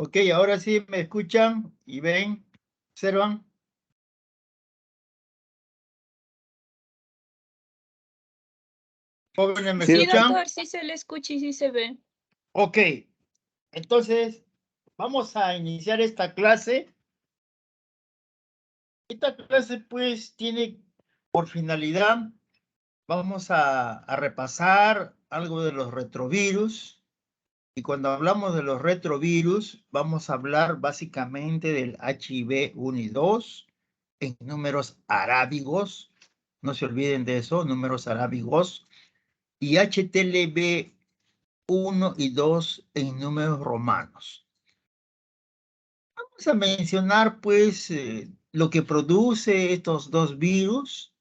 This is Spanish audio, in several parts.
Ok, ahora sí me escuchan y ven, observan. Jóvenes, ¿me Sí, Sí, escuchan? doctor, sí se le escucha y sí se ve. Ok, entonces vamos a iniciar esta clase. Esta clase pues tiene por finalidad, vamos a repasar algo de los retrovirus. Y cuando hablamos de los retrovirus, vamos a hablar básicamente del HIV-1 y 2 en números arábigos. No se olviden de eso, números arábigos. Y HTLV-1 y 2 en números romanos. Vamos a mencionar, pues, lo que produce estos dos virus,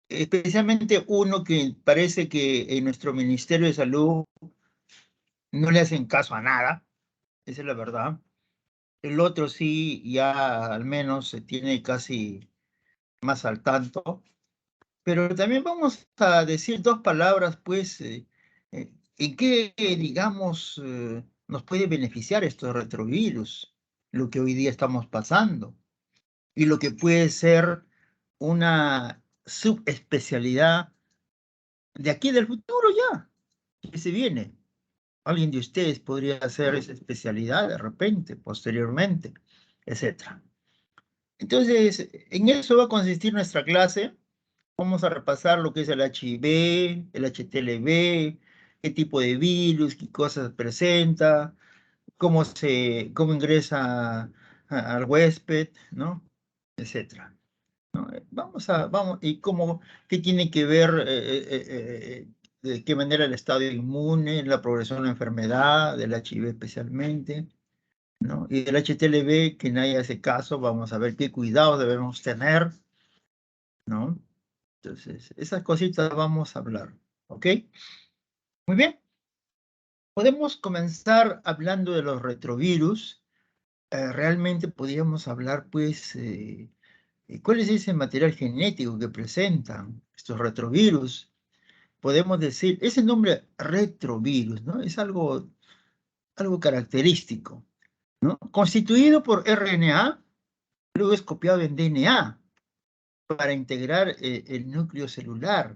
especialmente uno que parece que en nuestro Ministerio de Salud no le hacen caso a nada, esa es la verdad. El otro sí, ya al menos se tiene casi más al tanto. Pero también vamos a decir dos palabras, pues, en qué, digamos, nos puede beneficiar estos retrovirus, lo que hoy día estamos pasando, y lo que puede ser una subespecialidad de aquí del futuro ya, que se viene. Alguien de ustedes podría hacer esa especialidad de repente, posteriormente, etcétera. Entonces, en eso va a consistir nuestra clase. Vamos a repasar lo que es el HIV, el HTLV, qué tipo de virus, qué cosas presenta, cómo ingresa al huésped, ¿no? Etcétera, ¿no? Y qué tiene que ver, de qué manera el estado inmune, la progresión de la enfermedad, del HIV especialmente, ¿no? Y del HTLV, que nadie hace caso, vamos a ver qué cuidados debemos tener, ¿no? Entonces, esas cositas vamos a hablar, ¿ok? Muy bien. Podemos comenzar hablando de los retrovirus. Realmente podríamos hablar, pues, ¿cuál es ese material genético que presentan estos retrovirus? Podemos decir, ese nombre retrovirus, ¿no? Es algo característico, ¿no? Constituido por RNA, luego es copiado en DNA para integrar el núcleo celular.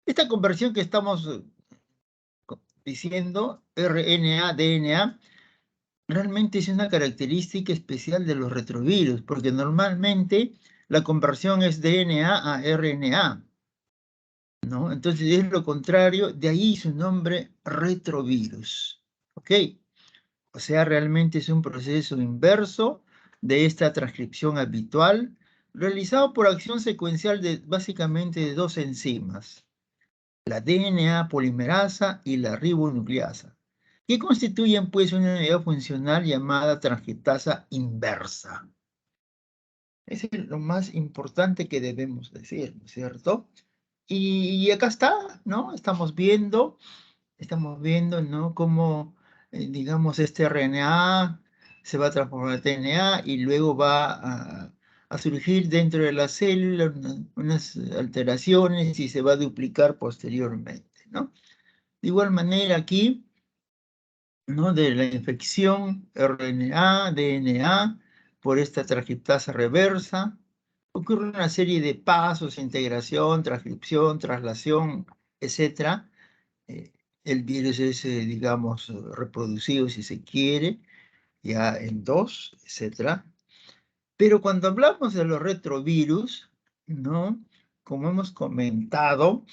Esta conversión que estamos diciendo, RNA, DNA, realmente es una característica especial de los retrovirus, porque normalmente la conversión es DNA a RNA, ¿no? Entonces es lo contrario, de ahí su nombre retrovirus, ¿ok? O sea, realmente es un proceso inverso de esta transcripción habitual, realizado por acción secuencial de básicamente de dos enzimas, la DNA polimerasa y la ribonucleasa, que constituyen pues una unidad funcional llamada transcriptasa inversa. Eso es lo más importante que debemos decir, ¿no es cierto? Y acá está, ¿no? Estamos viendo, ¿no? Cómo, digamos, este RNA se va a transformar en DNA y luego va a surgir dentro de la célula unas alteraciones y se va a duplicar posteriormente, ¿no? De igual manera aquí, ¿no? De la infección RNA, DNA, por esta transcriptasa reversa, ocurre una serie de pasos, integración, transcripción, traslación, etc. El virus es, digamos, reproducido, si se quiere, ya en dos, etc. Pero cuando hablamos de los retrovirus, ¿no? Como hemos comentado,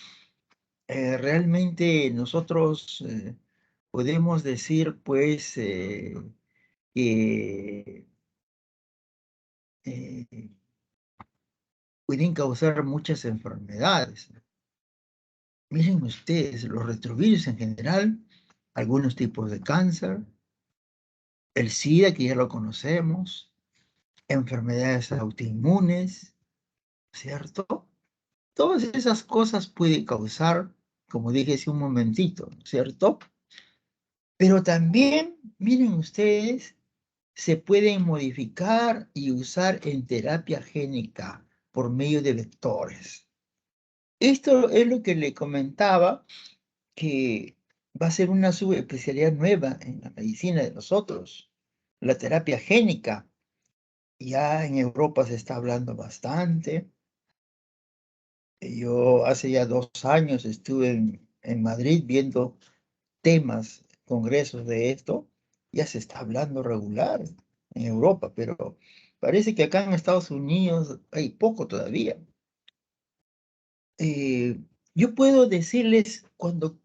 realmente nosotros podemos decir, pues, que eh, pueden causar muchas enfermedades. Miren ustedes, los retrovirus en general, algunos tipos de cáncer, el SIDA, que ya lo conocemos, enfermedades autoinmunes, ¿cierto? Todas esas cosas pueden causar, como dije hace un momentito, ¿cierto? Pero también, miren ustedes, se pueden modificar y usar en terapia génica por medio de vectores. Esto es lo que le comentaba, que va a ser una subespecialidad nueva en la medicina de nosotros, la terapia génica. Ya en Europa se está hablando bastante. Yo hace ya 2 años estuve en Madrid viendo temas, congresos de esto. Ya se está hablando regular en Europa, pero parece que acá en Estados Unidos hay poco todavía. eh, yo puedo decirles, cuando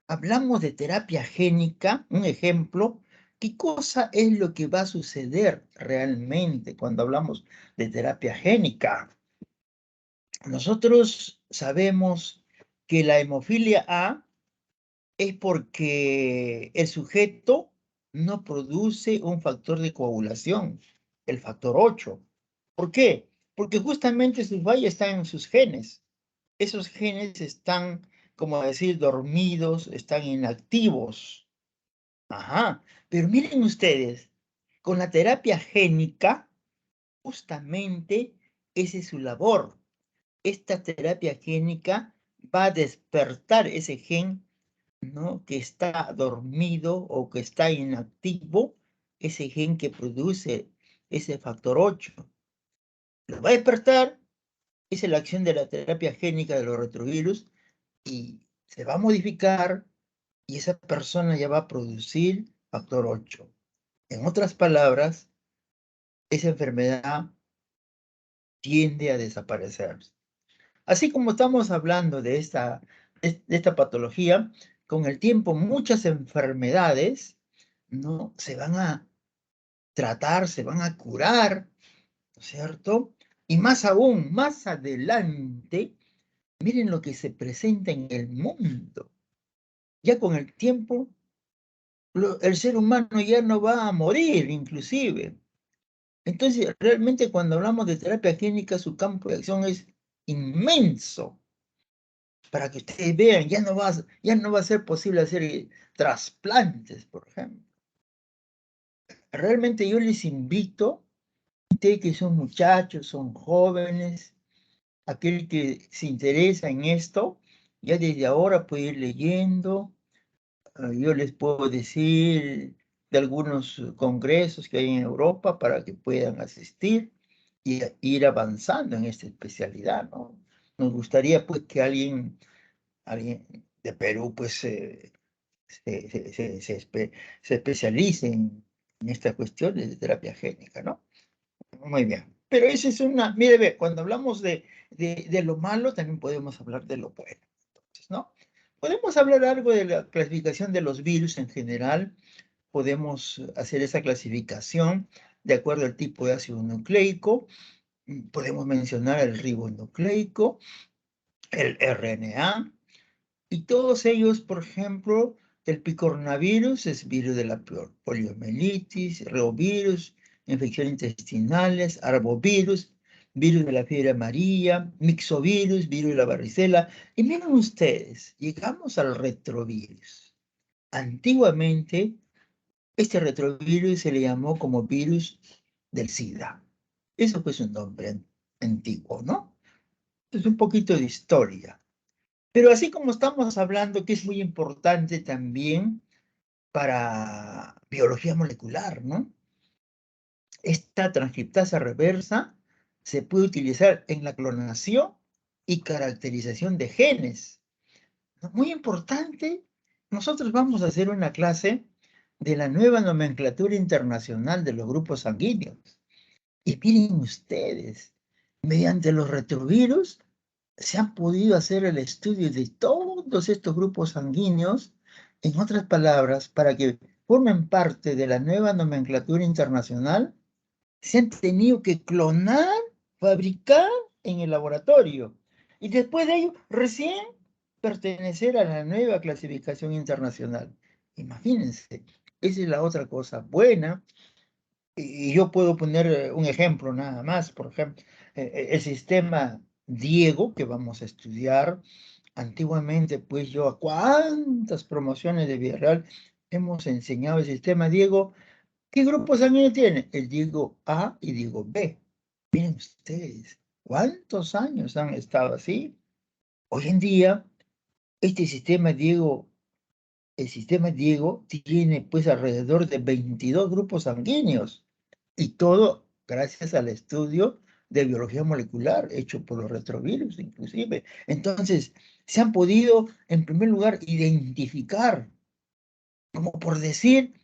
hablamos de terapia génica, un ejemplo, ¿qué cosa es lo que va a suceder realmente cuando hablamos de terapia génica? Nosotros sabemos que la hemofilia A es porque el sujeto no produce un factor de coagulación, el factor 8. ¿Por qué? Porque justamente sus fallas están en sus genes. Esos genes están, como decir, dormidos, están inactivos. Ajá. Pero miren ustedes, con la terapia génica, justamente esa es su labor. Esta terapia génica va a despertar ese gen, ¿no?, que está dormido o que está inactivo, ese gen que produce ese factor 8. Lo va a despertar, esa es la acción de la terapia génica de los retrovirus, y se va a modificar y esa persona ya va a producir factor 8. En otras palabras, esa enfermedad tiende a desaparecer. Así como estamos hablando de esta patología, con el tiempo muchas enfermedades, ¿no?, se van a tratar, se van a curar, ¿no es cierto? Y más aún, más adelante, miren lo que se presenta en el mundo. Ya con el tiempo, el ser humano ya no va a morir, inclusive. Entonces, realmente cuando hablamos de terapia clínica, su campo de acción es inmenso. Para que ustedes vean, ya no va a ser posible hacer trasplantes, por ejemplo. Realmente yo les invito, ustedes que son muchachos, son jóvenes, aquel que se interesa en esto, ya desde ahora puede ir leyendo. Yo les puedo decir de algunos congresos que hay en Europa para que puedan asistir y ir avanzando en esta especialidad, ¿no? Nos gustaría pues que alguien de Perú pues se especialice en estas cuestiones de terapia génica, ¿no? Muy bien. Pero esa es mire, ve, cuando hablamos de lo malo, también podemos hablar de lo bueno, entonces, ¿no? Podemos hablar algo de la clasificación de los virus en general. Podemos hacer esa clasificación de acuerdo al tipo de ácido nucleico. Podemos mencionar el ribonucleico, el RNA, y todos ellos, por ejemplo, el picornavirus es virus de la poliomielitis, reovirus, infecciones intestinales, arbovirus, virus de la fiebre amarilla, mixovirus, virus de la varicela. Y miren ustedes, llegamos al retrovirus. Antiguamente, este retrovirus se le llamó como virus del SIDA. Eso fue su nombre antiguo, ¿no? Es un poquito de historia. Pero así como estamos hablando, que es muy importante también para biología molecular, ¿no? Esta transcriptasa reversa se puede utilizar en la clonación y caracterización de genes. Muy importante, nosotros vamos a hacer una clase de la nueva nomenclatura internacional de los grupos sanguíneos. Y miren ustedes, mediante los retrovirus se han podido hacer el estudio de todos estos grupos sanguíneos, en otras palabras, para que formen parte de la nueva nomenclatura internacional, se han tenido que clonar, fabricar en el laboratorio y después de ello recién pertenecer a la nueva clasificación internacional. Imagínense, esa es la otra cosa buena. Y yo puedo poner un ejemplo nada más, por ejemplo, el sistema Diego que vamos a estudiar. Antiguamente, pues yo a cuántas promociones de Villarreal hemos enseñado el sistema Diego. ¿Qué grupo sanguíneo tiene? El Diego A y Diego B. Miren ustedes, ¿cuántos años han estado así? Hoy en día, este sistema Diego el sistema Diego tiene pues alrededor de 22 grupos sanguíneos y todo gracias al estudio de biología molecular hecho por los retrovirus inclusive. Entonces, se han podido, en primer lugar, identificar, como por decir,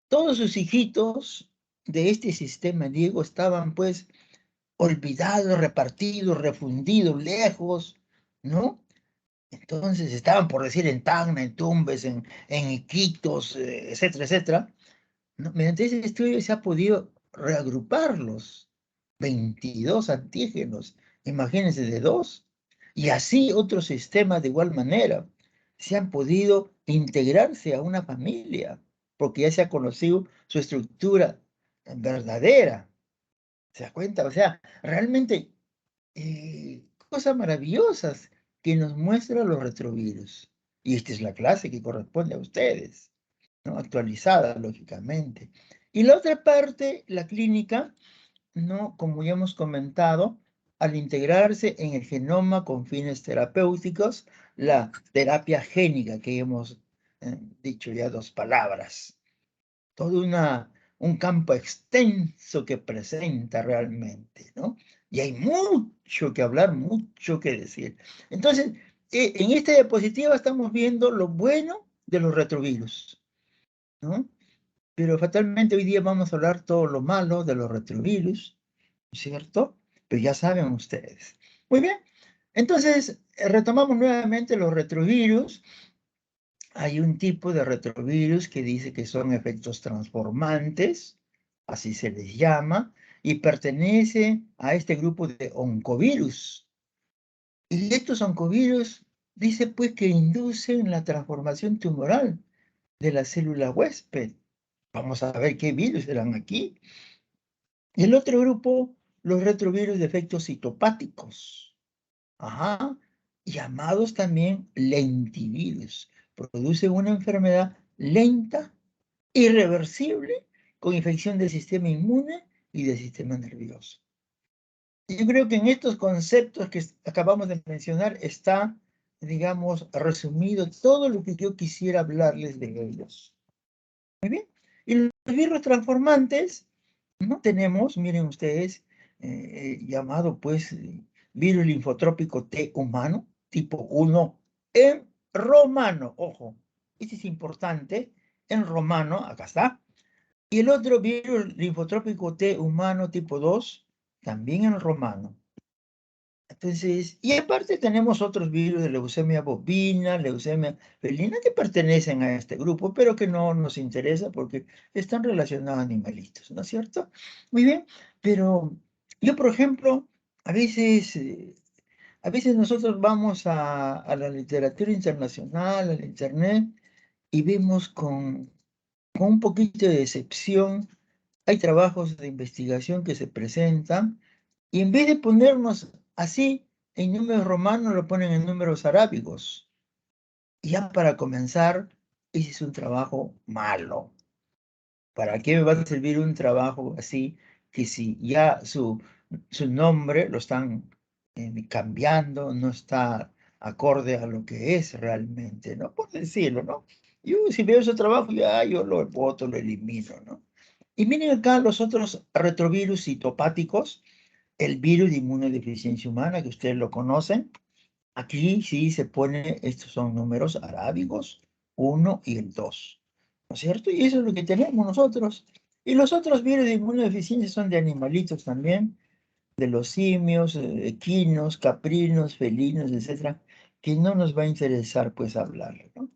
todos sus hijitos de este sistema Diego estaban pues olvidados, repartidos, refundidos, lejos, ¿no? Entonces estaban, por decir, en Tacna, en Tumbes, en Iquitos, etcétera, etcétera, ¿no? Mediante ese estudio se ha podido reagruparlos, 22 antígenos, imagínense de dos, y así otros sistemas de igual manera se han podido integrarse a una familia, porque ya se ha conocido su estructura verdadera. ¿Se da cuenta? O sea, realmente cosas maravillosas que nos muestran los retrovirus. Y esta es la clase que corresponde a ustedes, ¿no? Actualizada, lógicamente. Y la otra parte, la clínica, ¿no? Como ya hemos comentado, al integrarse en el genoma con fines terapéuticos, la terapia génica, que hemos dicho ya dos palabras, todo un campo extenso que presenta realmente, ¿no? Y hay mucho que hablar, mucho que decir. Entonces, en esta diapositiva estamos viendo lo bueno de los retrovirus, ¿no? Pero fatalmente hoy día vamos a hablar todo lo malo de los retrovirus, ¿cierto? Pero ya saben ustedes. Muy bien. Entonces, retomamos nuevamente los retrovirus. Hay un tipo de retrovirus que dice que son efectos transformantes, así se les llama, y pertenece a este grupo de oncovirus. Y estos oncovirus dice pues que inducen la transformación tumoral de la célula huésped. Vamos a ver qué virus eran aquí. Y el otro grupo, los retrovirus de efectos citopáticos. Ajá, llamados también lentivirus. Producen una enfermedad lenta, irreversible, con infección del sistema inmune y del sistema nervioso. Y yo creo que en estos conceptos que acabamos de mencionar está, digamos, resumido todo lo que yo quisiera hablarles de ellos. Muy bien. Y los virus transformantes, ¿no? Tenemos, miren ustedes, llamado pues virus linfotrópico T humano, tipo 1, en romano, ojo, este es importante, en romano, acá está. Y el otro virus linfotrópico T humano tipo 2, también en romano. Entonces, y aparte tenemos otros virus de leucemia bovina, leucemia felina, que pertenecen a este grupo, pero que no nos interesa porque están relacionados a animalitos, ¿no es cierto? Muy bien, pero yo, por ejemplo, a veces, a veces nosotros vamos a la literatura internacional, al internet, y vemos con un poquito de decepción, hay trabajos de investigación que se presentan y en vez de ponernos así en números romanos, lo ponen en números arábigos. Y ya para comenzar, ese es un trabajo malo. ¿Para qué me va a servir un trabajo así que si ya su nombre lo están cambiando, no está acorde a lo que es realmente, ¿no? Por decirlo, ¿no? Yo si veo ese trabajo, ya yo lo voto, lo elimino, ¿no? Y miren acá los otros retrovirus citopáticos, el virus de inmunodeficiencia humana, que ustedes lo conocen. Aquí sí se pone, estos son números arábigos, 1 y el 2, ¿no es cierto? Y eso es lo que tenemos nosotros. Y los otros virus de inmunodeficiencia son de animalitos también, de los simios, equinos, caprinos, felinos, etcétera, que no nos va a interesar pues hablar, ¿no?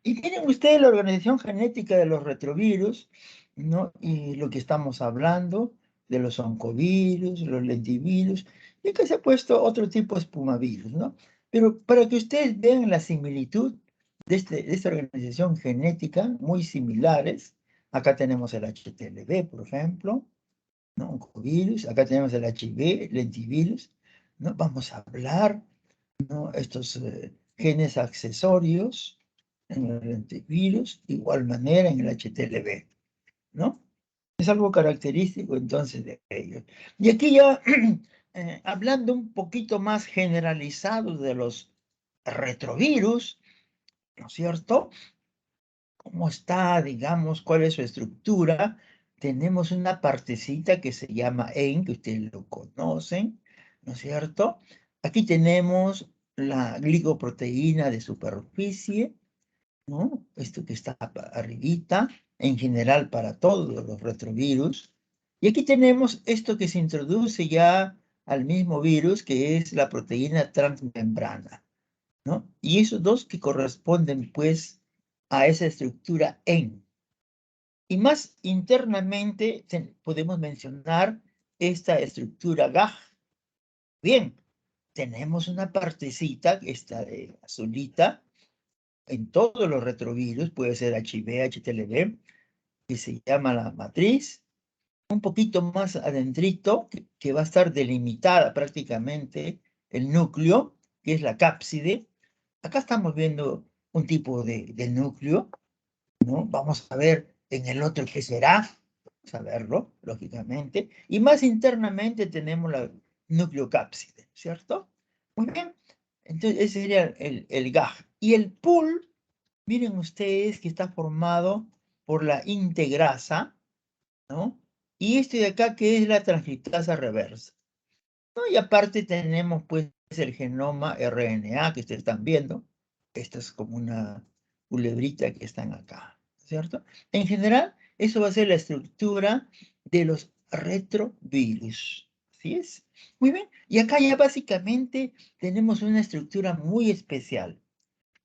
Y miren ustedes la organización genética de los retrovirus, ¿no? Y lo que estamos hablando de los oncovirus, los lentivirus, y acá se ha puesto otro tipo de espumavirus, ¿no? Pero para que ustedes vean la similitud de esta organización genética, muy similares, acá tenemos el HTLV, por ejemplo, ¿no? Oncovirus, acá tenemos el HIV, lentivirus, ¿no? Vamos a hablar, ¿no? Estos genes accesorios en el lentivirus, de igual manera en el HTLV, ¿no? Es algo característico entonces de ellos. Y aquí ya, hablando un poquito más generalizado de los retrovirus, ¿no es cierto? cómo está, digamos, cuál es su estructura. Tenemos una partecita que se llama EN, que ustedes lo conocen, ¿no es cierto? Aquí tenemos la glicoproteína de superficie, ¿no? Esto que está arribita, en general para todos los retrovirus. Y aquí tenemos esto que se introduce ya al mismo virus, que es la proteína transmembrana, ¿no? Y esos dos que corresponden, pues, a esa estructura EN. Y más internamente podemos mencionar esta estructura GAG. Bien, tenemos una partecita, esta de azulita, en todos los retrovirus, puede ser HIV, HTLV, que se llama la matriz, un poquito más adentrito, que va a estar delimitada prácticamente el núcleo, que es la cápside. Acá estamos viendo un tipo de núcleo, ¿no? Vamos a ver en el otro qué será, vamos a verlo, lógicamente. Y más internamente tenemos la nucleocápside, ¿cierto? Muy bien. Entonces, ese sería el GAG. Y el pool, miren ustedes que está formado por la integrasa, ¿no? Y este de acá que es la transcriptasa reversa, ¿no? Y aparte tenemos pues el genoma RNA que ustedes están viendo. Esta es como una culebrita que están acá, ¿cierto? En general, eso va a ser la estructura de los retrovirus. ¿Así es? Muy bien. Y acá ya básicamente tenemos una estructura muy especial.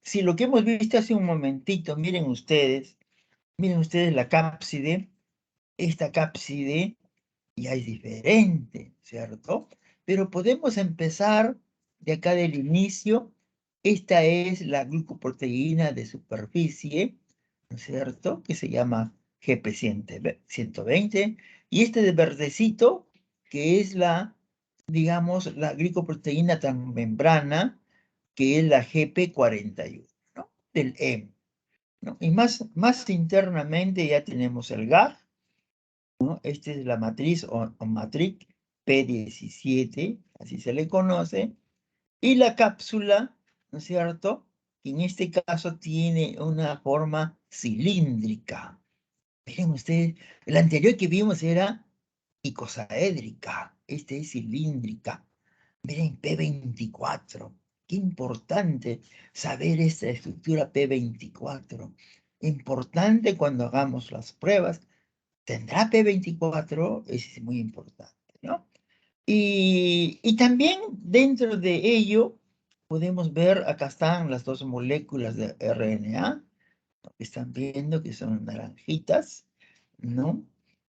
Si lo que hemos visto hace un momentito, miren ustedes la cápside, esta cápside ya es diferente, ¿cierto? Pero podemos empezar de acá del inicio. Esta es la glucoproteína de superficie, ¿no es cierto? Que se llama GP120. Y este de verdecito, que es la, digamos, la glicoproteína transmembrana, que es la GP41, ¿no? Del M, ¿no? Y más internamente ya tenemos el GAG, ¿no? Esta es la matriz o matriz P17, así se le conoce, y la cápsula, ¿no es cierto? Que en este caso tiene una forma cilíndrica. Miren ustedes, la anterior que vimos era icosaédrica, este es cilíndrica. Miren, P24. Qué importante saber esta estructura P24. Importante cuando hagamos las pruebas. ¿Tendrá P24? Es muy importante, ¿no? Y también dentro de ello podemos ver, acá están las dos moléculas de RNA, ¿no? Que están viendo que son naranjitas, ¿no?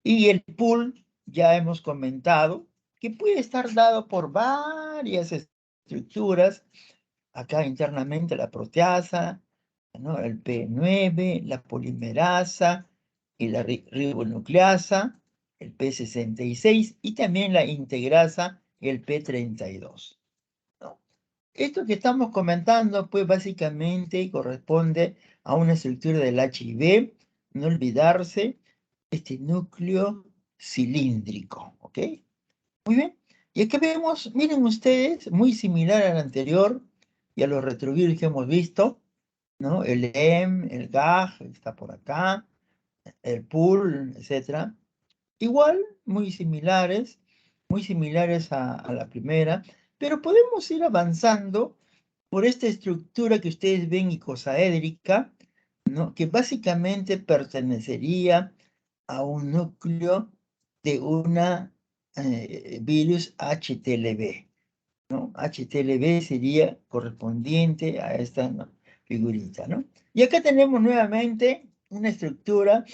Y el pool, ya hemos comentado, que puede estar dado por varias estructuras, acá internamente la proteasa, ¿no? El P9, la polimerasa y la ribonucleasa, el P66 y también la integrasa, el P32, ¿no? Esto que estamos comentando, pues básicamente corresponde a una estructura del HIV, no olvidarse, este núcleo cilíndrico, ¿ok? Muy bien. Y aquí vemos, miren ustedes, muy similar al anterior y a los retrovirus que hemos visto, ¿no? El EM, el GAG, está por acá, el PUL, etcétera. Igual, muy similares a la primera, pero podemos ir avanzando por esta estructura que ustedes ven icosaédrica, ¿no? Que básicamente pertenecería a un núcleo de una virus HTLV, ¿no? HTLV sería correspondiente a esta, ¿no? Figurita, ¿no? Y acá tenemos nuevamente una estructura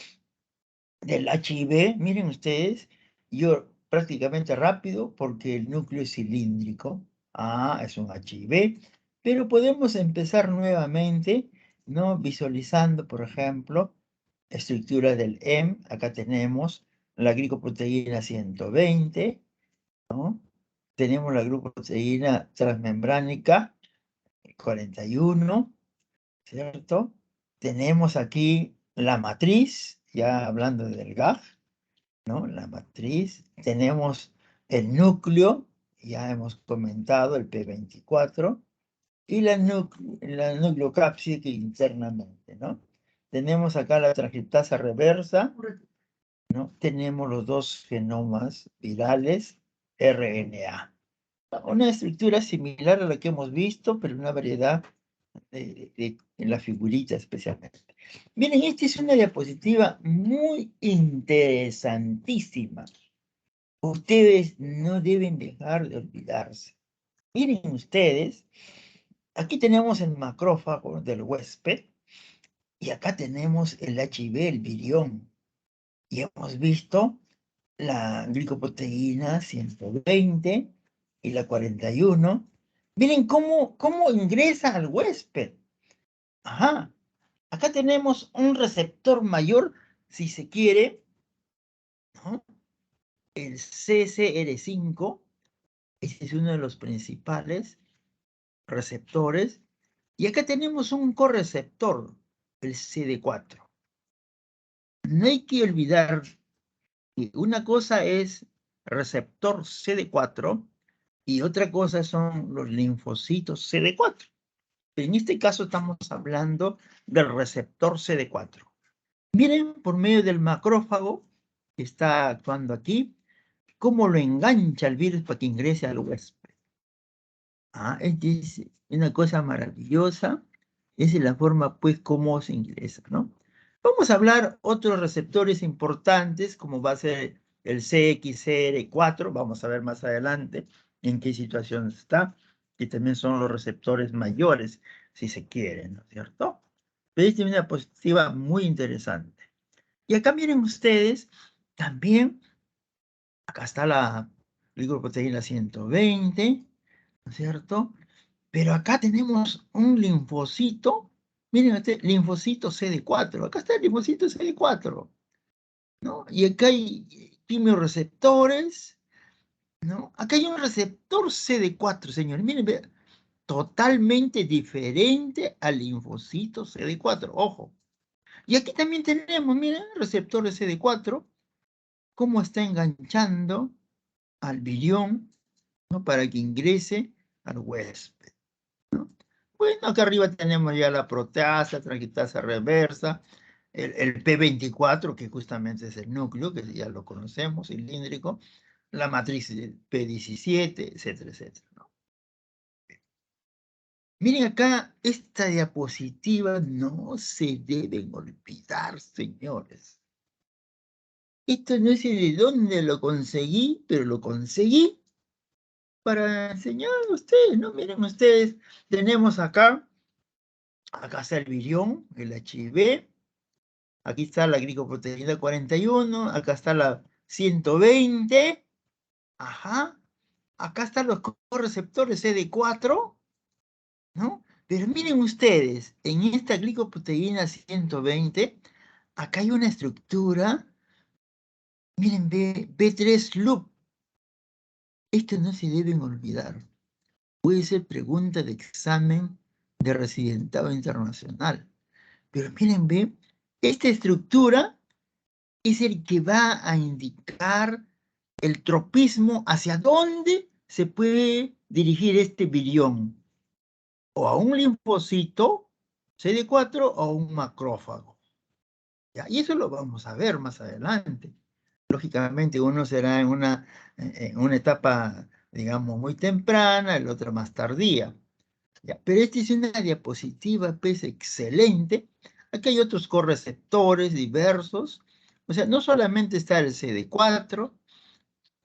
del HIV, miren ustedes, yo prácticamente rápido porque el núcleo es cilíndrico. Ah, es un HIV, pero podemos empezar nuevamente, ¿no? Visualizando, por ejemplo, estructura del M. Acá tenemos la glicoproteína 120, ¿no? Tenemos la glucoproteína transmembránica 41, ¿cierto? Tenemos aquí la matriz, ya hablando del GAG, ¿no? La matriz. Tenemos el núcleo, ya hemos comentado, el P24, y la nucleocápside internamente, ¿no? tenemos acá la transcriptasa reversa, ¿no? Tenemos los dos genomas virales RNA. Una estructura similar a la que hemos visto, pero una variedad en la figurita especialmente. Miren, esta es una diapositiva muy interesantísima. Ustedes no deben dejar de olvidarse. Miren ustedes, aquí tenemos el macrófago del huésped y acá tenemos el HIV, el virión. Y hemos visto la glicoproteína 120 y la 41. Miren cómo ingresa al huésped. Ajá. Acá tenemos un receptor mayor, si se quiere, ¿no? El CCR5. Este es uno de los principales receptores. Y acá tenemos un correceptor, el CD4. No hay que olvidar que una cosa es receptor CD4 y otra cosa son los linfocitos CD4. En este caso estamos hablando del receptor CD4. Miren por medio del macrófago que está actuando aquí, cómo lo engancha el virus para que ingrese al huésped. Es una cosa maravillosa. Esa es la forma, pues, cómo se ingresa, ¿no? Vamos a hablar otros receptores importantes, como va a ser el CXCR4. Vamos a ver más adelante en qué situación está, que también son los receptores mayores, si se quiere, ¿no es cierto? Pero esta es una diapositiva muy interesante. Y acá miren ustedes, también, acá está la glicoproteína 120, ¿no es cierto? Pero acá tenemos un linfocito, miren este, linfocito CD4, acá está el linfocito CD4, ¿no? Y acá hay quimioreceptores, ¿no? Acá hay un receptor CD4, señores, miren, vean, totalmente diferente al linfocito CD4, ojo. Y aquí también tenemos, miren, receptores CD4, cómo está enganchando al virión, ¿no? Para que ingrese al huésped, ¿no? Bueno, acá arriba tenemos ya la proteasa, transcriptasa reversa, el P24, que justamente es el núcleo, que ya lo conocemos, cilíndrico, la matriz P17, etcétera, etcétera, ¿no? Miren acá, esta diapositiva no se deben olvidar, señores. Esto no sé de dónde lo conseguí, pero lo conseguí para enseñar a ustedes, ¿no? Miren ustedes, tenemos acá está el virión, el HIV, aquí está la glicoproteína 41, acá está la 120, ajá, acá están los correceptores CD4, ¿no? Pero miren ustedes, en esta glicoproteína 120, acá hay una estructura, miren, B3 loop, esto no se deben olvidar. Puede ser pregunta de examen de residentado internacional. Pero miren, ve, esta estructura es el que va a indicar el tropismo hacia dónde se puede dirigir este virión. O a un linfocito CD4 o a un macrófago. ¿Ya? Y eso lo vamos a ver más adelante. Lógicamente uno será en una etapa, digamos, muy temprana, el otro más tardía. ¿Ya? Pero esta es una diapositiva, pues, excelente. Aquí hay otros correceptores diversos. O sea, no solamente está el CD4,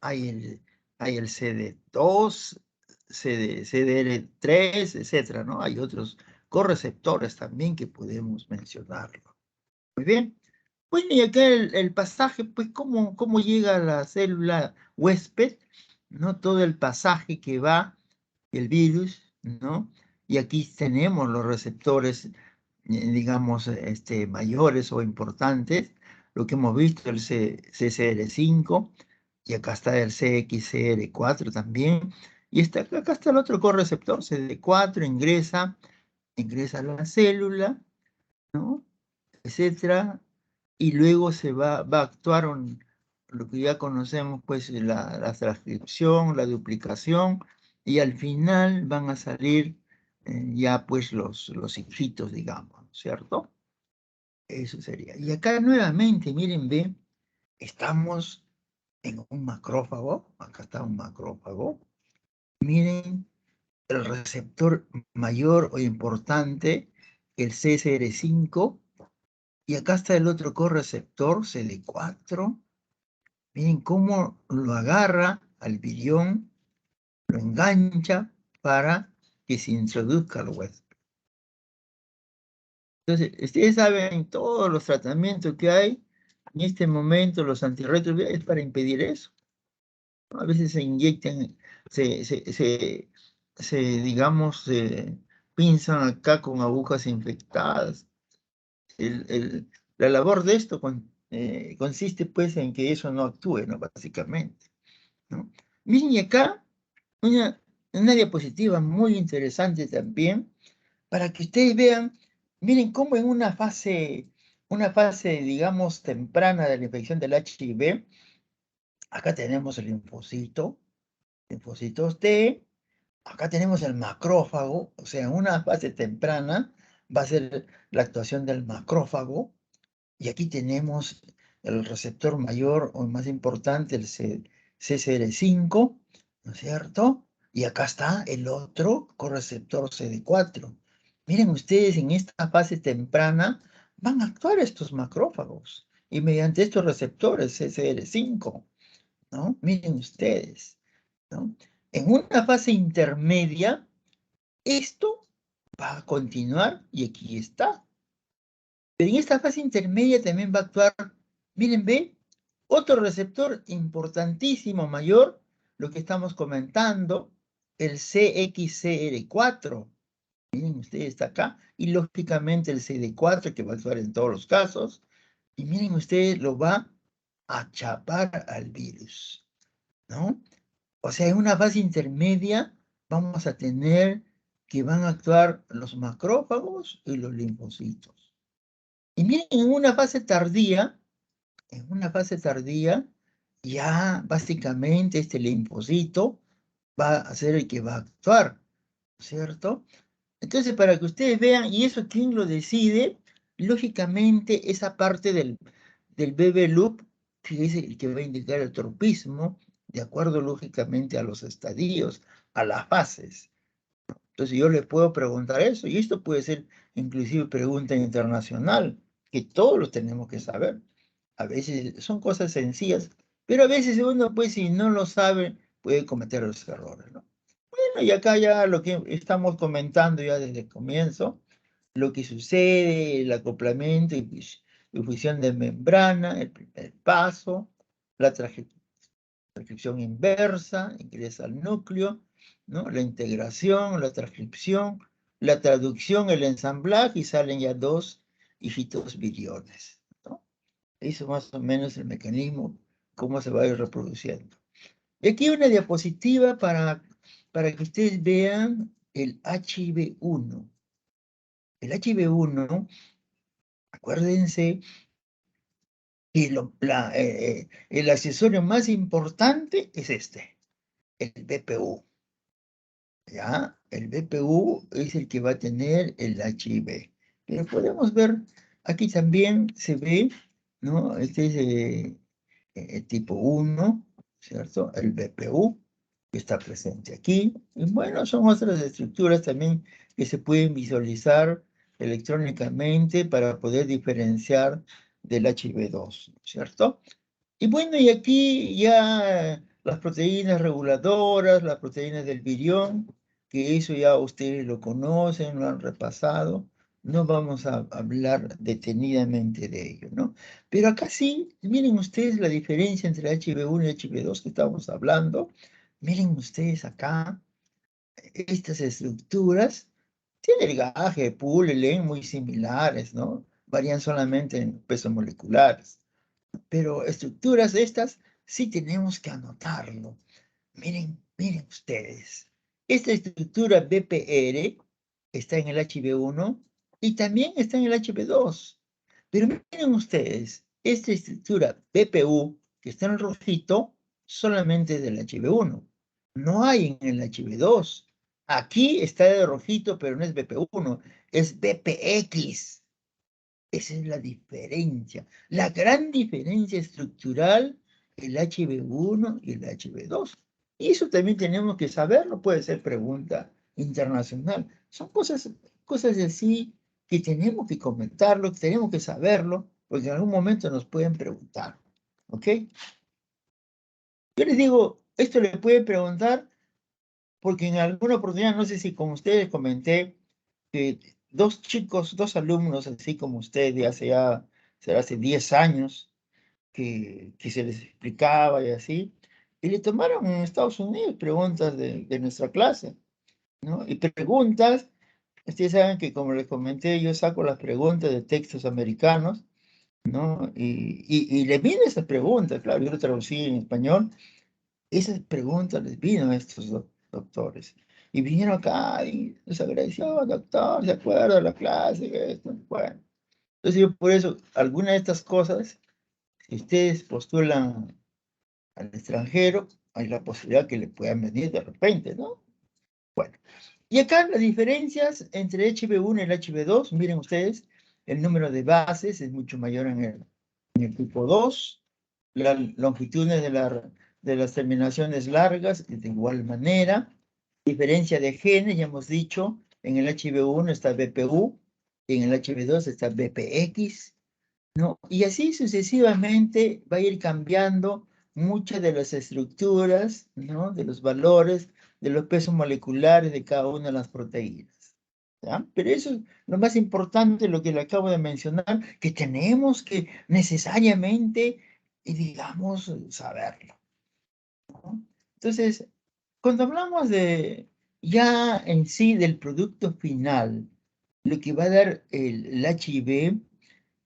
hay el CD2, CDR3, etcétera, ¿no? Hay otros correceptores también que podemos mencionarlo. Muy bien. Bueno, y acá el pasaje, pues, cómo llega a la célula huésped, ¿no? Todo el pasaje que va el virus, ¿no? Y aquí tenemos los receptores, digamos, mayores o importantes, lo que hemos visto, el CCR5, y acá está el CXCR4 también, y acá está el otro correceptor, CD4, ingresa a la célula, ¿no? Etcétera, y luego va a actuar lo que ya conocemos, pues, la transcripción, la duplicación, y al final van a salir ya, pues, los hijitos, digamos, ¿cierto? Eso sería. Y acá nuevamente, miren, ve, estamos en un macrófago. Acá está un macrófago. Miren el receptor mayor o importante, el CCR5. Y acá está el otro correceptor, CD4. Miren cómo lo agarra al virión, lo engancha para que se introduzca al huésped. Entonces, ustedes saben todos los tratamientos que hay en este momento, los antirretrovirales, es para impedir eso. A veces se inyectan, digamos, se pinzan acá con agujas infectadas. La labor de esto consiste pues en que eso no actúe, ¿no? Básicamente, ¿no? Miren, y acá una diapositiva muy interesante también, para que ustedes vean, miren cómo en una fase, digamos, temprana de la infección del HIV, acá tenemos el linfocitos T, acá tenemos el macrófago, o sea, en una fase temprana va a ser la actuación del macrófago, y aquí tenemos el receptor mayor o más importante, el CCR5, ¿no es cierto? Y acá está el otro correceptor CD4. Miren ustedes, en esta fase temprana van a actuar estos macrófagos y mediante estos receptores CCR5, ¿no? Miren ustedes, ¿no? En una fase intermedia, esto va a continuar y aquí está. Pero en esta fase intermedia también va a actuar, miren, ve, otro receptor importantísimo, mayor, lo que estamos comentando, el CXCR4. Miren ustedes, está acá, y lógicamente el CD4, que va a actuar en todos los casos. Y miren ustedes, lo va a chapar al virus, ¿no? O sea, en una fase intermedia vamos a tener que van a actuar los macrófagos y los linfocitos. Y miren, en una fase tardía, ya básicamente este linfocito va a ser el que va a actuar, ¿cierto? Entonces, para que ustedes vean, ¿y eso quién lo decide? Lógicamente, esa parte del BB loop, que es el que va a indicar el tropismo, de acuerdo lógicamente a los estadios, a las fases. Entonces yo le puedo preguntar eso, y esto puede ser inclusive pregunta internacional, que todos lo tenemos que saber. A veces son cosas sencillas, pero a veces uno, pues, si no lo sabe, puede cometer los errores, ¿no? Bueno, y acá ya lo que estamos comentando ya desde el comienzo, lo que sucede, el acoplamiento y fusión de membrana, el primer paso, la transcripción inversa, ingresa al núcleo, ¿no? La integración, la transcripción, la traducción, el ensamblaje, y salen ya dos hijitos viriones, ¿no? Eso más o menos el mecanismo, cómo se va a ir reproduciendo. Y aquí una diapositiva para que ustedes vean el HIV-1. El HIV-1, acuérdense que el accesorio más importante es este, el BPU. ¿Ya? El BPU es el que va a tener el HIV. Pero podemos ver, aquí también se ve, ¿no? Este es tipo 1, ¿cierto? El BPU, que está presente aquí. Y bueno, son otras estructuras también que se pueden visualizar electrónicamente para poder diferenciar del HIV-2, ¿cierto? Y bueno, y aquí ya las proteínas reguladoras, las proteínas del virión, que eso ya ustedes lo conocen, lo han repasado, no vamos a hablar detenidamente de ello, ¿no? Pero acá sí, miren ustedes la diferencia entre HB1 y HB2 que estamos hablando. Miren ustedes acá, estas estructuras tienen el gaje, pool, elen muy similares, ¿no? Varían solamente en pesos moleculares. Pero estructuras de estas sí tenemos que anotarlo. Miren ustedes. Esta estructura BPR está en el HB1 y también está en el HB2. Pero miren ustedes, esta estructura BPU que está en el rojito solamente es del HB1. No hay en el HB2. Aquí está de rojito, pero no es BP1, es BPX. Esa es la diferencia, la gran diferencia estructural, el HB1 y el HB2. Y eso también tenemos que saberlo, puede ser pregunta internacional. Son cosas así que tenemos que comentarlo, que tenemos que saberlo, porque en algún momento nos pueden preguntar. ¿Ok? Yo les digo, esto le pueden preguntar porque en alguna oportunidad, no sé si con ustedes comenté, que dos chicos, dos alumnos, así como usted, de hace ya, será hace 10 años, que se les explicaba y así, y le tomaron en Estados Unidos preguntas de nuestra clase, ¿no? Y preguntas, ustedes saben que como les comenté, yo saco las preguntas de textos americanos, ¿no? Y le vino esas preguntas, claro, yo lo traducí en español, esas preguntas les vino a estos doctores. Y vinieron acá y nos agradeció, doctor, ¿se acuerda de la clase? Esto, bueno. Entonces yo por eso, algunas de estas cosas, si ustedes postulan al extranjero, hay la posibilidad que le puedan venir de repente, ¿no? Bueno, y acá las diferencias entre HB1 y el HB2, miren ustedes, el número de bases es mucho mayor en el tipo 2, las longitudes de las terminaciones largas de igual manera, diferencia de genes, ya hemos dicho, en el HB1 está BPU, y en el HB2 está BPX, ¿no? Y así sucesivamente va a ir cambiando muchas de las estructuras, ¿no? De los valores, de los pesos moleculares de cada una de las proteínas. ¿Ya? Pero eso es lo más importante, lo que le acabo de mencionar, que tenemos que necesariamente, digamos, saberlo, ¿no? Entonces, cuando hablamos de ya en sí del producto final, lo que va a dar el HIV,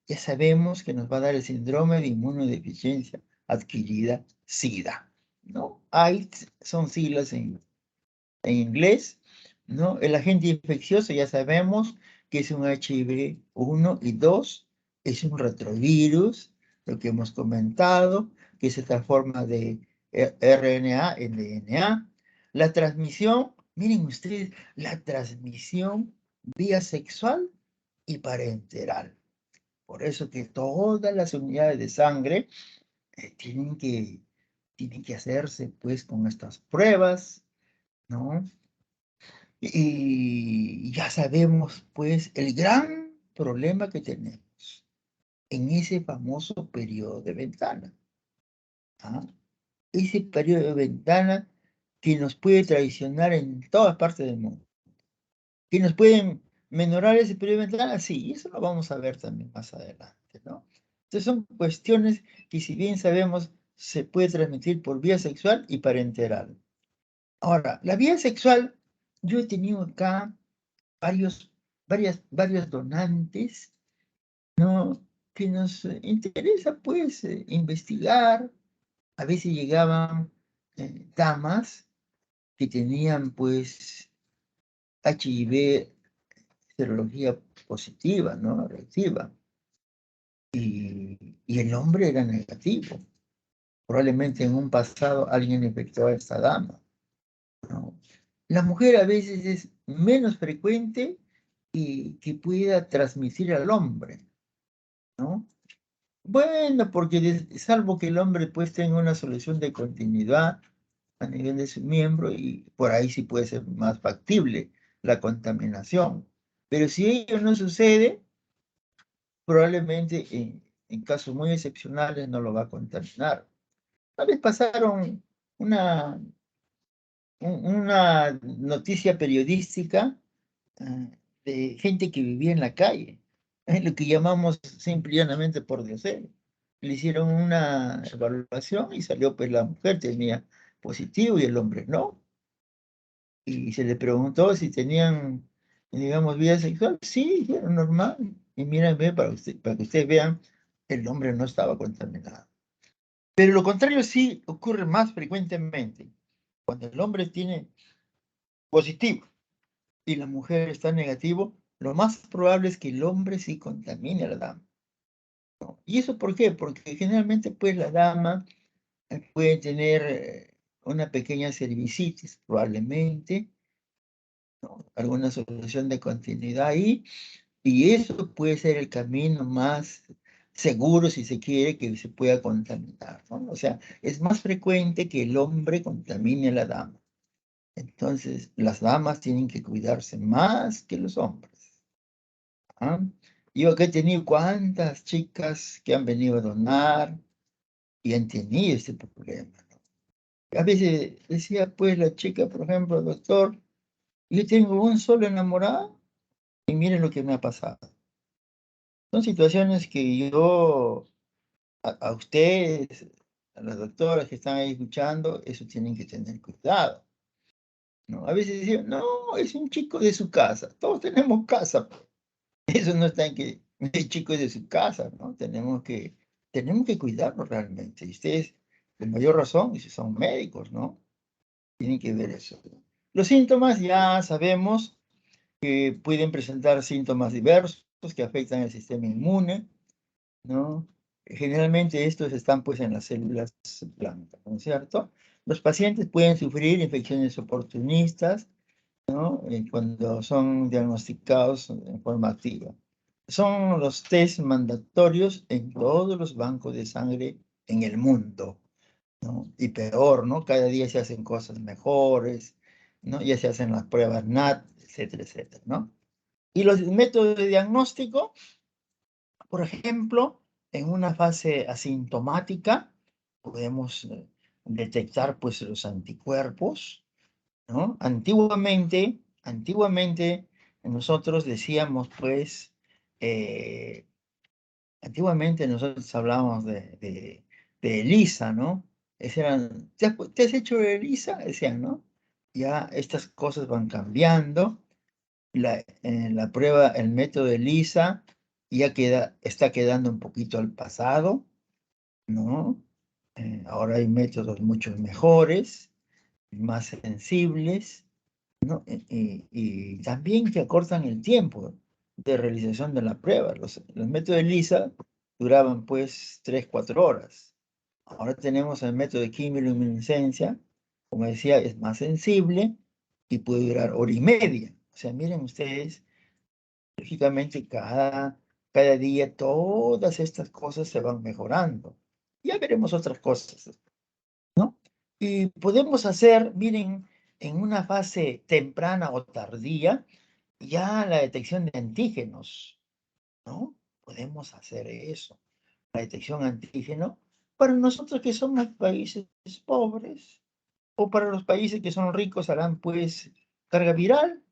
ya sabemos que nos va a dar el síndrome de inmunodeficiencia adquirida, SIDA, ¿no? AIDS son siglas en inglés, ¿no? El agente infeccioso ya sabemos que es un HIV-1 y 2, es un retrovirus, lo que hemos comentado, que se transforma de RNA en DNA. La transmisión, miren ustedes, la transmisión vía sexual y parenteral. Por eso que todas las unidades de sangre tienen que hacerse pues con estas pruebas, ¿no? Y ya sabemos pues el gran problema que tenemos en ese famoso periodo de ventana. ¿Ah? Ese periodo de ventana que nos puede traicionar en todas partes del mundo. ¿Que nos pueden menorar ese periodo de ventana? Sí, eso lo vamos a ver también más adelante, ¿no? Entonces son cuestiones que si bien sabemos se puede transmitir por vía sexual y parenteral. Ahora, la vía sexual, yo he tenido acá varios donantes, ¿no? Que nos interesa pues investigar. A veces llegaban damas que tenían pues HIV serología positiva, ¿no? Reactiva. Y el hombre era negativo. Probablemente en un pasado alguien infectó a esta dama, ¿no? La mujer a veces es menos frecuente y que pueda transmitir al hombre, ¿no? Bueno, porque salvo que el hombre pues tenga una solución de continuidad a nivel de su miembro y por ahí sí puede ser más factible la contaminación. Pero si ello no sucede, probablemente en casos muy excepcionales no lo va a contaminar. Tal vez pasaron una, una noticia periodística de gente que vivía en la calle, lo que llamamos simple y llanamente por diosero. Le hicieron una evaluación y salió pues la mujer tenía positivo y el hombre no. Y se le preguntó si tenían, digamos, vida sexual. Sí, era normal. Y mírenme para que ustedes vean, el hombre no estaba contaminado. Pero lo contrario sí ocurre más frecuentemente. Cuando el hombre tiene positivo y la mujer está negativo, lo más probable es que el hombre sí contamine a la dama. ¿No? ¿Y eso por qué? Porque generalmente pues la dama puede tener una pequeña cervicitis, probablemente, ¿no? Alguna solución de continuidad ahí, Y eso puede ser el camino más seguro, si se quiere, que se pueda contaminar, ¿no? O sea, es más frecuente que el hombre contamine a la dama. Entonces, las damas tienen que cuidarse más que los hombres. ¿Ah? Yo que he tenido cuántas chicas que han venido a donar y han tenido este problema, ¿no? A veces decía, pues, la chica, por ejemplo, doctor, yo tengo un solo enamorado y miren lo que me ha pasado. Son situaciones que yo, a ustedes, a las doctoras que están ahí escuchando, eso tienen que tener cuidado, ¿no? A veces decían, no, es un chico de su casa, todos tenemos casa, pues. Eso no está en que el chico es de su casa, ¿no? Tenemos que cuidarlo realmente. Y ustedes, de mayor razón, y si son médicos, ¿no? Tienen que ver eso, ¿no? Los síntomas ya sabemos que pueden presentar síntomas diversos que afectan el sistema inmune, ¿no? Generalmente estos están pues en las células blancas, ¿no es cierto? Los pacientes pueden sufrir infecciones oportunistas, ¿no? Cuando son diagnosticados en forma activa. Son los test mandatorios en todos los bancos de sangre en el mundo, ¿no? Y peor, ¿no? Cada día se hacen cosas mejores, ¿no? Ya se hacen las pruebas NAT, etcétera, etcétera, ¿no? Y los métodos de diagnóstico, por ejemplo, en una fase asintomática, podemos detectar pues los anticuerpos, ¿no? Antiguamente nosotros decíamos pues, eh, antiguamente nosotros hablábamos de ELISA, ¿no? ¿Te has hecho ELISA? Decían, ¿no? Ya estas cosas van cambiando. La prueba, el método ELISA está quedando un poquito al pasado, ¿no? Ahora hay métodos mucho mejores, más sensibles, ¿no? Y también que acortan el tiempo de realización de la prueba. Los métodos ELISA duraban pues 3, 4 horas. Ahora tenemos el método de quimioluminiscencia, como decía, es más sensible y puede durar hora y media. O sea, miren ustedes, lógicamente cada día todas estas cosas se van mejorando. Ya veremos otras cosas, ¿no? Y podemos hacer, miren, en una fase temprana o tardía, ya la detección de antígenos, ¿no? Podemos hacer eso, la detección antígeno, para nosotros que somos países pobres, o para los países que son ricos harán pues carga viral,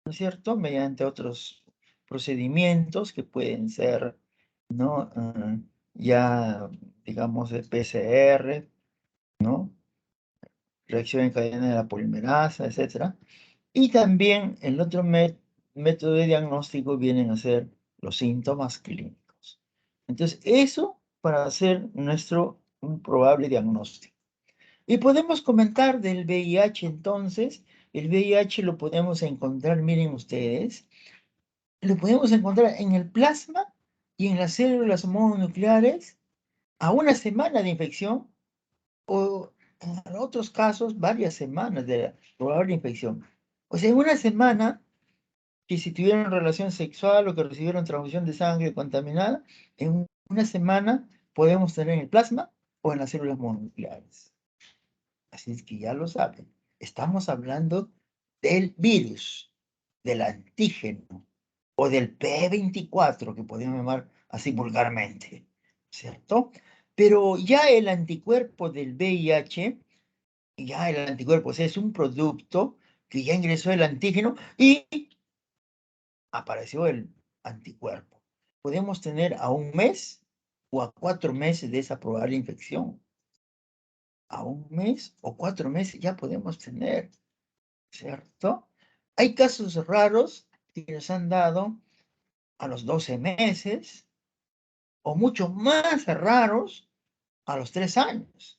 ¿no es cierto? Mediante otros procedimientos que pueden ser, ¿no? Ya, digamos, de PCR, ¿no? Reacción en cadena de la polimerasa, etcétera. Y también el otro método de diagnóstico vienen a ser los síntomas clínicos. Entonces, eso para hacer un probable diagnóstico. Y podemos comentar del VIH entonces. El VIH lo podemos encontrar, miren ustedes, lo podemos encontrar en el plasma y en las células mononucleares a una semana de infección o en otros casos varias semanas de la probable infección. O sea, en una semana, que si tuvieron relación sexual o que recibieron transfusión de sangre contaminada, en una semana podemos tener en el plasma o en las células mononucleares. Así es que ya lo saben. Estamos hablando del virus, del antígeno o del P24, que podemos llamar así vulgarmente, ¿cierto? Pero ya el anticuerpo del VIH, ya el anticuerpo, o sea, es un producto que ya ingresó el antígeno y apareció el anticuerpo. Podemos tener a un mes o a 4 meses de esa probable infección. A un mes o 4 meses ya podemos tener, ¿cierto? Hay casos raros que nos han dado a los 12 meses o mucho más raros a los 3 años.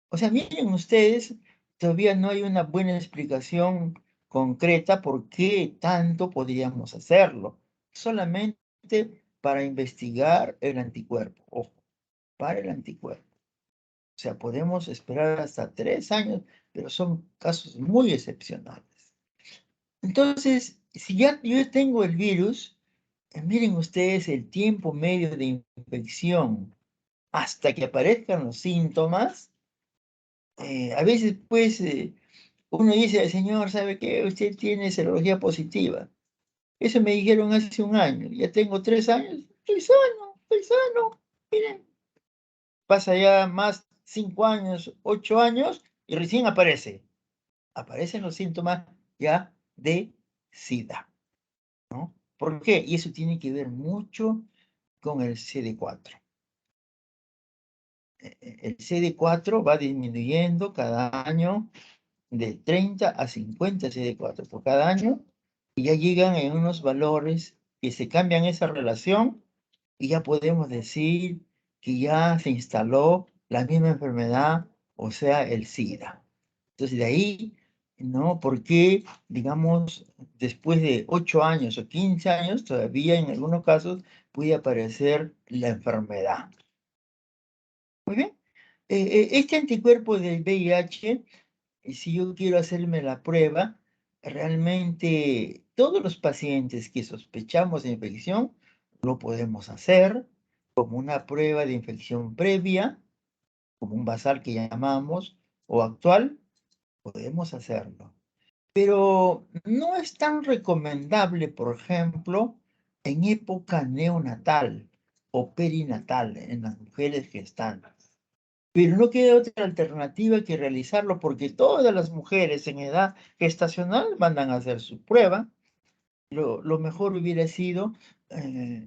O sea, miren ustedes, todavía no hay una buena explicación concreta por qué tanto podríamos hacerlo. Solamente para investigar el anticuerpo. Ojo, para el anticuerpo. O sea, podemos esperar hasta 3 años, pero son casos muy excepcionales. Entonces, si ya yo tengo el virus, miren ustedes el tiempo medio de infección hasta que aparezcan los síntomas. A veces, pues, uno dice, señor, ¿sabe qué? Usted tiene serología positiva. Eso me dijeron hace un año. Ya tengo 3 años. Estoy sano, estoy sano. Miren, pasa ya más 5 años, 8 años y recién aparece. Aparecen los síntomas ya de SIDA, ¿no? ¿Por qué? Y eso tiene que ver mucho con el CD4. El CD4 va disminuyendo cada año de 30 a 50 CD4 por cada año y ya llegan en unos valores que se cambian esa relación y ya podemos decir que ya se instaló la misma enfermedad, o sea, el SIDA. Entonces, de ahí, ¿no? Porque, digamos, después de 8 años o 15 años, todavía en algunos casos puede aparecer la enfermedad. Muy bien. Este anticuerpo del VIH, si yo quiero hacerme la prueba, realmente todos los pacientes que sospechamos de infección lo podemos hacer como una prueba de infección previa, como un basal que llamamos, o actual, podemos hacerlo. Pero no es tan recomendable, por ejemplo, en época neonatal o perinatal en las mujeres gestantes. Pero no queda otra alternativa que realizarlo porque todas las mujeres en edad gestacional mandan a hacer su prueba. Lo mejor hubiera sido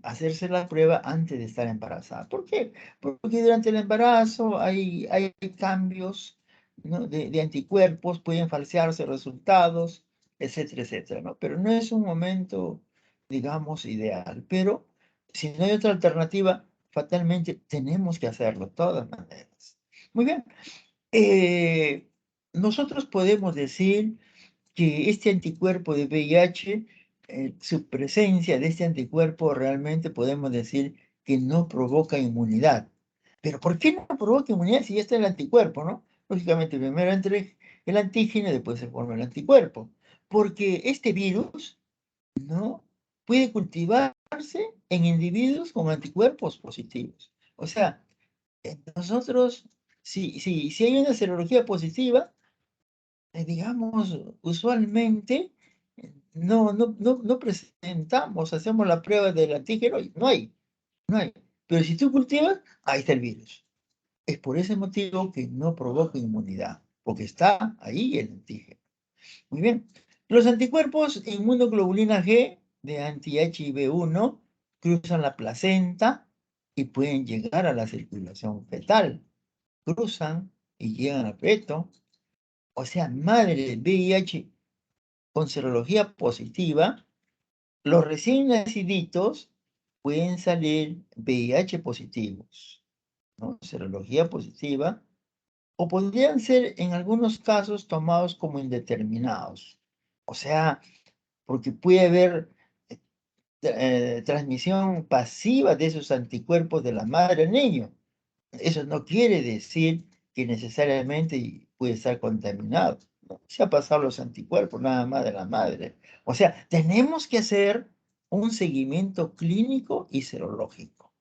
hacerse la prueba antes de estar embarazada. ¿Por qué? Porque durante el embarazo hay cambios, ¿no? de anticuerpos, pueden falsearse resultados, etcétera, etcétera, ¿no? Pero no es un momento, digamos, ideal. Pero si no hay otra alternativa, fatalmente tenemos que hacerlo de todas maneras. Muy bien. Eh, Nosotros podemos decir que este anticuerpo de VIH, su presencia de este anticuerpo realmente podemos decir que no provoca inmunidad. Pero ¿por qué no provoca inmunidad si ya está el anticuerpo, no? Lógicamente, primero entra el antígeno y después se forma el anticuerpo. Porque este virus, ¿no? Puede cultivarse en individuos con anticuerpos positivos. O sea, nosotros, si hay una serología positiva, digamos, usualmente no presentamos, hacemos la prueba del antígeno y no hay. Pero si tú cultivas, ahí está el virus. Es por ese motivo que no provoca inmunidad, porque está ahí el antígeno. Muy bien. Los anticuerpos inmunoglobulina G de anti-HIV1 cruzan la placenta y pueden llegar a la circulación fetal. Cruzan y llegan al feto. O sea, madre del VIH con serología positiva, los recién naciditos pueden salir VIH positivos, ¿no? Serología positiva, o podrían ser en algunos casos tomados como indeterminados. O sea, porque puede haber transmisión pasiva de esos anticuerpos de la madre al niño. Eso no quiere decir que necesariamente puede estar contaminado. ¿No? Se ha pasado los anticuerpos nada más de la madre. O sea, tenemos que hacer un seguimiento clínico y serológico.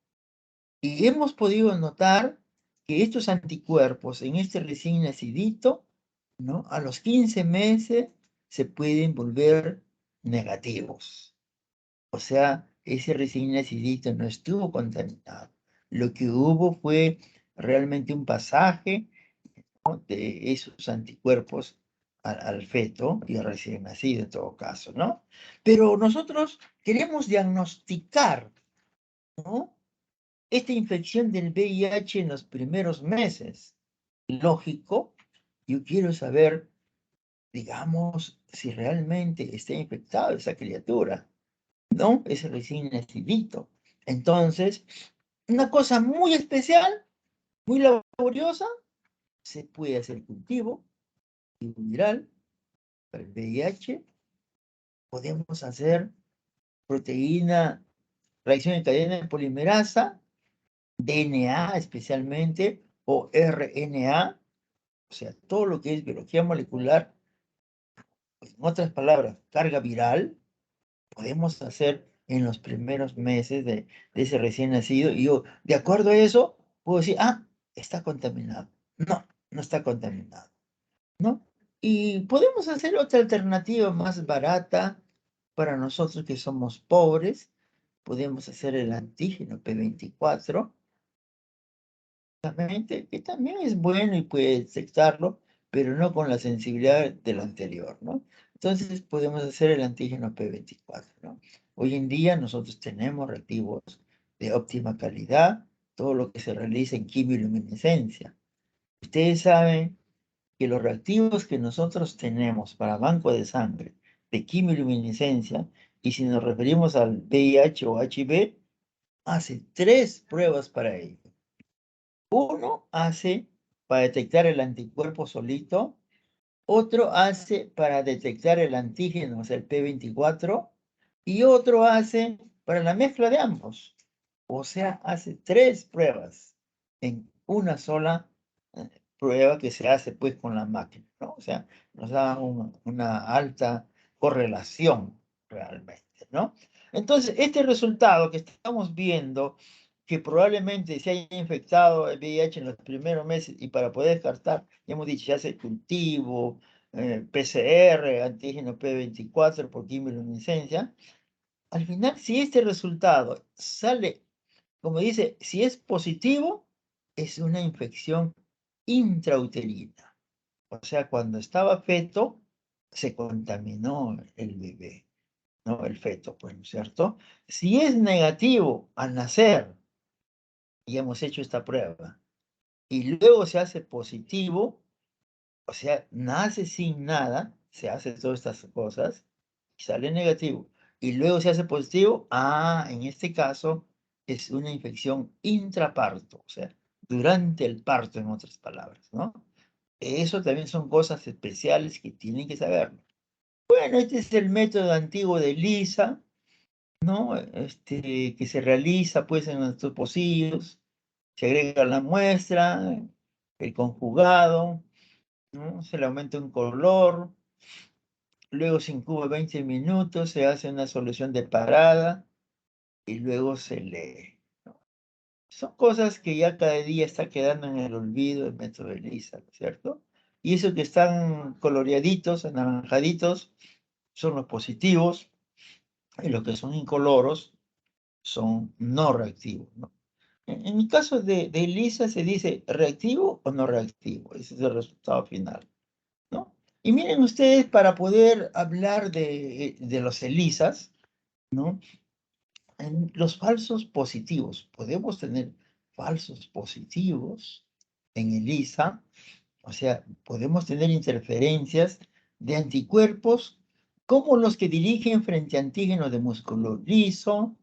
Y hemos podido notar que estos anticuerpos en este recién nacidito, ¿no? A los 15 meses se pueden volver negativos. O sea, ese recién nacidito no estuvo contaminado. Lo que hubo fue realmente un pasaje, ¿no? de esos anticuerpos al feto y al recién nacido en todo caso, ¿no? Pero nosotros queremos diagnosticar, ¿no? Esta infección del VIH en los primeros meses. Lógico, yo quiero saber, digamos, si realmente está infectada esa criatura. ¿No? Es recién nacidito. Entonces, una cosa muy especial, muy laboriosa, se puede hacer cultivo viral para el VIH, podemos hacer proteína, reacción en cadena de polimerasa, DNA especialmente, o RNA, o sea, todo lo que es biología molecular, pues, en otras palabras, carga viral, podemos hacer en los primeros meses de ese recién nacido. Y yo, de acuerdo a eso, puedo decir, ah, está contaminado. No, no está contaminado, ¿no? Y podemos hacer otra alternativa más barata para nosotros que somos pobres. Podemos hacer el antígeno P24, que también es bueno y puede detectarlo, pero no con la sensibilidad del anterior, ¿no? Entonces podemos hacer el antígeno P24, ¿no? Hoy en día nosotros tenemos reactivos de óptima calidad, todo lo que se realiza en quimioluminescencia. Ustedes saben que los reactivos que nosotros tenemos para banco de sangre de quimioluminescencia, y si nos referimos al VIH o HIV, hace 3 pruebas para ello. Uno hace para detectar el anticuerpo solito, otro hace para detectar el antígeno, o sea, el P24, y otro hace para la mezcla de ambos. O sea, hace 3 pruebas en una sola prueba que se hace pues con la máquina, ¿no? O sea, nos da una alta correlación realmente, ¿no? Entonces, este resultado que estamos viendo, que probablemente se haya infectado el VIH en los primeros meses y para poder descartar, ya hemos dicho, ya hace cultivo, PCR, antígeno P24 por quimioluminescencia, al final, si este resultado sale, como dice, si es positivo, es una infección intrauterina. O sea, cuando estaba feto, se contaminó el bebé, ¿no? El feto, pues, ¿no es cierto? Si es negativo al nacer, y hemos hecho esta prueba, y luego se hace positivo, o sea, nace sin nada, se hace todas estas cosas, y sale negativo, y luego se hace positivo, en este caso es una infección intraparto, o sea, durante el parto, en otras palabras, ¿no? Eso también son cosas especiales que tienen que saberlo. Bueno, este es el método antiguo de ELISA, ¿no? Que se realiza pues en nuestros pocillos, se agrega la muestra, el conjugado, ¿no? Se le aumenta un color, luego se incuba 20 minutos, se hace una solución de parada y luego se lee. Son cosas que ya cada día está quedando en el olvido el método ELISA, ¿no es cierto? Y eso que están coloreaditos, anaranjaditos, son los positivos, y los que son incoloros son no reactivos, ¿no? En el caso de ELISA se dice reactivo o no reactivo, ese es el resultado final, ¿no? Y miren ustedes, para poder hablar de los ELISAs, ¿no? En los falsos positivos, podemos tener falsos positivos en ELISA, o sea, podemos tener interferencias de anticuerpos como los que dirigen frente a antígenos de músculo liso,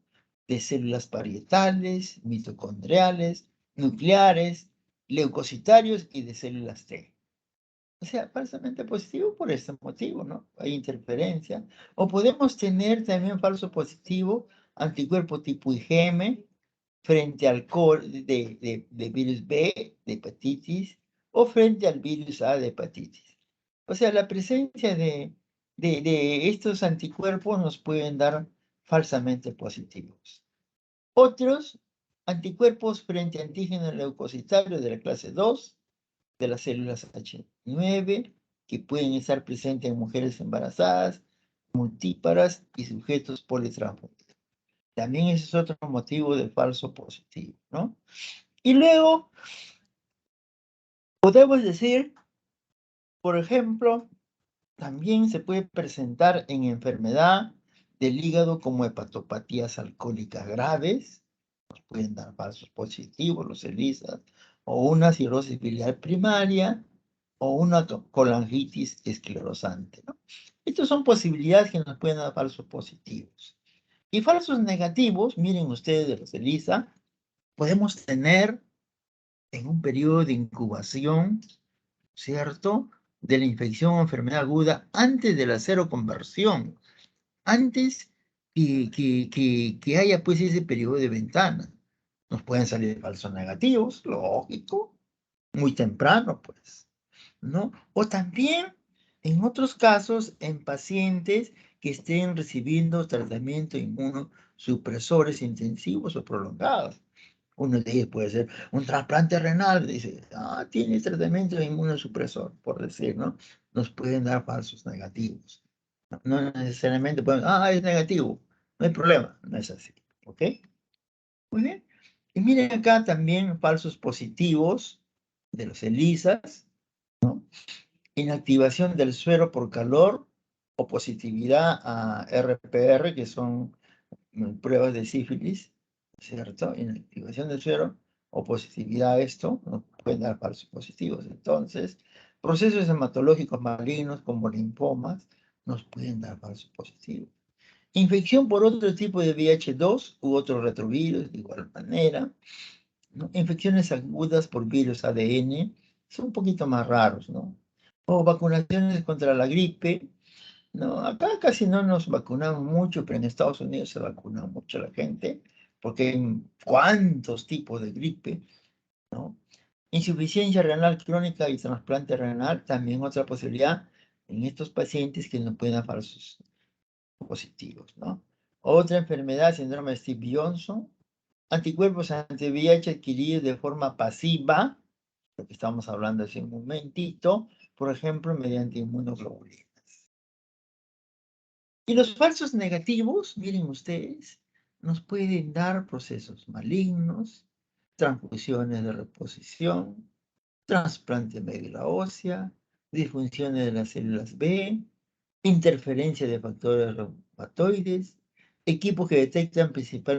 de células parietales, mitocondriales, nucleares, leucocitarios y de células T. O sea, falsamente positivo por este motivo, ¿no? Hay interferencia. O podemos tener también falso positivo, anticuerpo tipo IgM, frente al de virus B, de hepatitis, o frente al virus A de hepatitis. O sea, la presencia de estos anticuerpos nos pueden dar falsamente positivos. Otros anticuerpos frente a antígenos leucocitarios de la clase 2, de las células H9, que pueden estar presentes en mujeres embarazadas, multíparas y sujetos politransfónicos. También ese es otro motivo de falso positivo, ¿no? Y luego podemos decir, por ejemplo, también se puede presentar en enfermedad del hígado como hepatopatías alcohólicas graves, nos pueden dar falsos positivos, los ELISAs, o una cirrosis biliar primaria, o una colangitis esclerosante, ¿no? Estas son posibilidades que nos pueden dar falsos positivos. Y falsos negativos, miren ustedes de los ELISA, podemos tener en un periodo de incubación, ¿cierto? De la infección o enfermedad aguda antes de la seroconversión, antes que haya pues ese periodo de ventana. Nos pueden salir falsos negativos, lógico, muy temprano pues, ¿no? O también en otros casos en pacientes que estén recibiendo tratamiento inmunosupresores intensivos o prolongados. Uno de ellos puede ser un trasplante renal, dice, tiene tratamiento inmunosupresor, por decir, ¿no? Nos pueden dar falsos negativos. No necesariamente podemos, es negativo, no hay problema, no es así, ¿ok? Muy bien. Y miren acá también falsos positivos de los ELISAs, ¿no? Inactivación del suero por calor o positividad a RPR, que son pruebas de sífilis, ¿cierto? Inactivación del suero o positividad a esto, nos pueden dar falsos positivos. Entonces, procesos hematológicos malignos como linfomas nos pueden dar falsos positivos. Infección por otro tipo de VIH-2 u otro retrovirus, de igual manera, ¿no? Infecciones agudas por virus ADN son un poquito más raros, ¿no? O vacunaciones contra la gripe, ¿no? Acá casi no nos vacunamos mucho, pero en Estados Unidos se vacuna mucho la gente, porque hay cuántos tipos de gripe, ¿no? Insuficiencia renal crónica y trasplante renal, también otra posibilidad en estos pacientes que no pueden dar falsos positivos, ¿no? Otra enfermedad, síndrome de Steve-Johnson, anticuerpos anti-VIH adquiridos de forma pasiva, lo que estamos hablando hace un momentito, por ejemplo, mediante inmunoglobulinas. Y los falsos negativos, miren ustedes, nos pueden dar procesos malignos, transfusiones de reposición, trasplante de médula ósea, disfunciones de las células B, interferencia de factores reumatoides, equipos que detectan principalmente